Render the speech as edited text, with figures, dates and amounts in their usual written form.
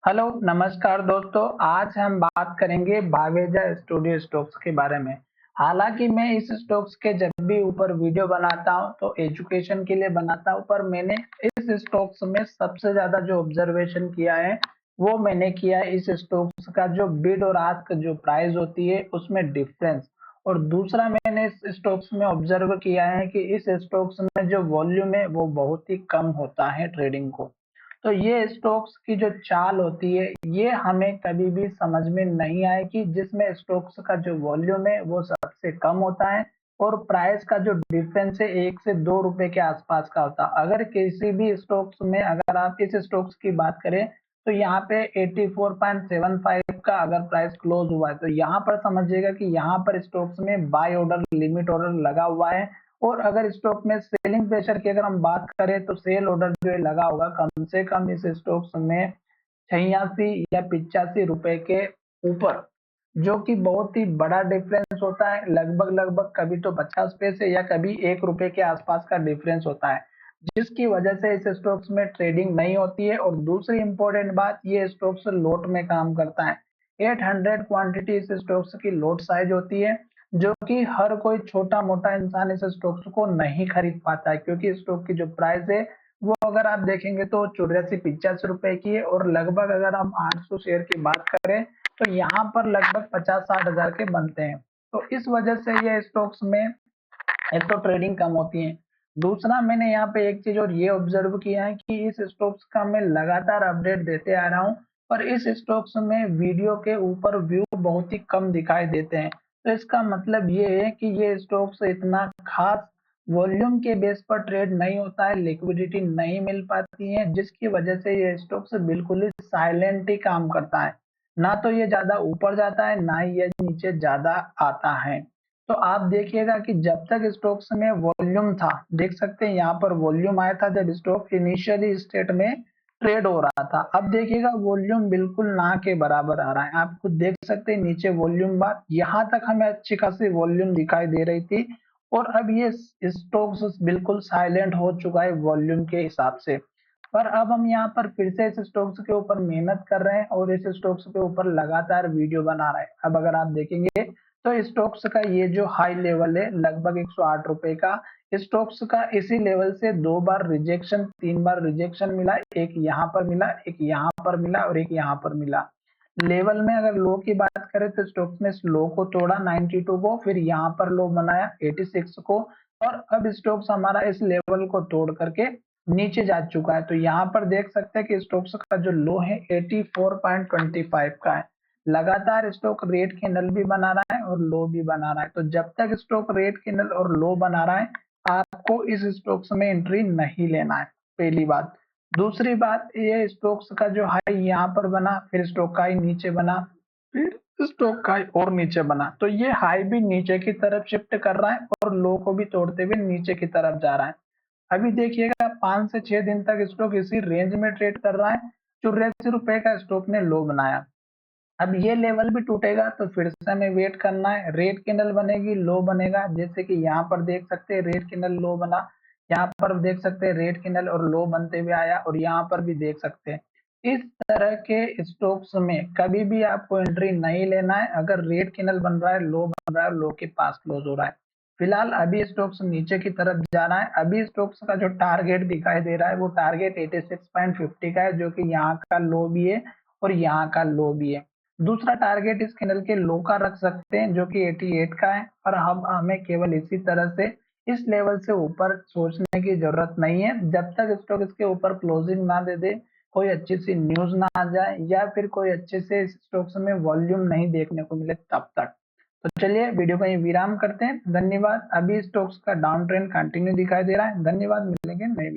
Hello, नमस्कार दोस्तों। आज हम बात करेंगे भावेजा स्टूडियो स्टॉक्स के बारे में। हालांकि मैं इस स्टॉक्स के जब भी ऊपर वीडियो बनाता हूं तो एजुकेशन के लिए बनाता हूं, पर मैंने इस स्टॉक्स में सबसे ज्यादा जो ऑब्जर्वेशन किया है वो मैंने किया है इस स्टॉक्स का जो बिड और आस्क जो प्राइस होती है उसमें डिफरेंस। और दूसरा मैंने इस स्टॉक्स में ऑब्जर्व किया है कि इस स्टॉक्स में जो वॉल्यूम है वो बहुत ही कम होता है ट्रेडिंग को। तो ये स्टॉक्स की जो चाल होती है ये हमें कभी भी समझ में नहीं आएगी, जिसमें स्टॉक्स का जो वॉल्यूम है वो सबसे कम होता है और प्राइस का जो डिफरेंस है 1 से 2 रुपए के आसपास का होता है। अगर किसी भी स्टॉक्स में अगर आप इस स्टॉक्स की बात करें तो यहाँ पे 84.75 का अगर प्राइस क्लोज हुआ है तो यहाँ पर समझिएगा कि यहाँ पर स्टॉक्स में बाय ऑर्डर लिमिट ऑर्डर लगा हुआ है। और अगर स्टॉक में सेलिंग प्रेशर की अगर हम बात करें तो सेल ऑर्डर जो है लगा होगा कम से कम इस स्टॉक्स में 86 या 85 रुपए के ऊपर, जो कि बहुत ही बड़ा डिफरेंस होता है। लगभग लगभग कभी तो 50 पैसे या कभी 1 रुपए के आसपास का डिफरेंस होता है, जिसकी वजह से इस स्टॉक्स में ट्रेडिंग नहीं होती है। और दूसरी इंपॉर्टेंट बात, ये स्टॉक्स लोट में काम करता है। 800 क्वांटिटी इस स्टॉक्स की लोट साइज होती है, जो कि हर कोई छोटा मोटा इंसान इस स्टॉक्स को नहीं खरीद पाता है, क्योंकि स्टॉक की जो प्राइस है वो अगर आप देखेंगे तो 84-85 रुपए की है। और लगभग अगर हम 800 शेयर की बात करें तो यहाँ पर लगभग 50-60 हजार के बनते हैं। तो इस वजह से ये स्टॉक्स में एक तो ट्रेडिंग कम होती है। दूसरा मैंने यहाँ पे एक चीज और ये ऑब्जर्व किया है कि इस स्टॉक्स का मैं लगातार अपडेट देते आ रहा हूँ, पर इस स्टॉक्स में वीडियो के ऊपर व्यू बहुत ही कम दिखाई देते हैं। तो इसका मतलब ये है कि ये स्टॉक्स इतना खास वॉल्यूम के बेस पर ट्रेड नहीं होता है, लिक्विडिटी नहीं मिल पाती है, जिसकी वजह से ये स्टॉक्स बिल्कुल ही साइलेंट ही काम करता है। ना तो ये ज्यादा ऊपर जाता है ना ही ये नीचे ज्यादा आता है। तो आप देखिएगा कि जब तक स्टॉक्स में वॉल्यूम था, देख सकते हैं यहाँ पर वॉल्यूम आया था जब स्टॉक इनिशियली स्टेट में ट्रेड हो रहा था। अब देखिएगा वॉल्यूम बिल्कुल ना के बराबर आ रहा है। आप खुद देख सकते हैं नीचे वॉल्यूम बार, यहाँ तक हमें अच्छी खासी वॉल्यूम दिखाई दे रही थी और अब ये स्टॉक्स बिल्कुल साइलेंट हो चुका है वॉल्यूम के हिसाब से। पर अब हम यहाँ पर फिर से इस स्टॉक्स के ऊपर मेहनत कर रहे हैं और इस स्टॉक्स के ऊपर लगातार वीडियो बना रहे हैं। अब अगर आप देखेंगे तो स्टॉक्स का ये जो हाई लेवल है लगभग 108 रुपए का, स्टॉक्स का इसी लेवल से 2 बार रिजेक्शन 3 बार रिजेक्शन मिला, एक यहाँ पर मिला, एक यहाँ पर मिला और एक यहाँ पर मिला। लेवल में अगर लो की बात करें तो स्टॉक्स ने लो को तोड़ा 92 को, फिर यहाँ पर लो बनाया 86 को और अब स्टॉक्स हमारा इस लेवल को तोड़ करके नीचे जा चुका है। तो यहाँ पर देख सकते हैं कि स्टॉक्स का जो लो है 84.25 का है। लगातार स्टॉक रेट कैंडल भी बना रहा है और लो भी बना रहा है। तो जब तक स्टॉक रेट कैंडल और लो बना रहा है आपको इस स्टॉक्स में एंट्री नहीं लेना है, पहली बात। दूसरी बात, ये स्टॉक्स का जो हाई यहाँ पर बना, फिर स्टॉक का हाई नीचे बना, फिर स्टॉक का हाई और नीचे बना, तो ये हाई भी नीचे की तरफ शिफ्ट कर रहा है और लो को भी तोड़ते हुए नीचे की तरफ जा रहा है। अभी देखिएगा 5 से 6 दिन तक स्टॉक इसी रेंज में ट्रेड कर रहा है। 84 रुपए का स्टॉक ने लो बनाया। अब ये लेवल भी टूटेगा तो फिर से हमें वेट करना है, रेड कैंडल बनेगी, लो बनेगा, जैसे कि यहाँ पर देख सकते हैं रेड कैंडल लो बना, यहाँ पर देख सकते हैं रेड कैंडल और लो बनते हुए आया और यहाँ पर भी देख सकते हैं। इस तरह के स्टॉक्स में कभी भी आपको एंट्री नहीं लेना है अगर रेड कैंडल बन रहा है, लो बन रहा है, लो के पास क्लोज हो रहा है। फिलहाल अभी स्टॉक्स नीचे की तरफ जा रहा है। अभी स्टॉक्स का जो टारगेट दिखाई दे रहा है वो टारगेट 86.50 का है, जो कि यहाँ का लो भी है और यहाँ का लो भी है। दूसरा टारगेट इस कैंडल के लो का रख सकते हैं जो कि 88 का है, और हम हमें केवल इसी तरह से इस लेवल से ऊपर सोचने की जरूरत नहीं है जब तक स्टॉक इसके ऊपर क्लोजिंग ना दे दे, कोई अच्छी सी न्यूज ना आ जाए या फिर कोई अच्छे से स्टॉक्स में वॉल्यूम नहीं देखने को मिले तब तक। तो चलिए वीडियो को यहीं विराम करते हैं। धन्यवाद। अभी स्टॉक्स का डाउन ट्रेंड कंटिन्यू दिखाई दे रहा है। धन्यवाद, मिलेंगे नए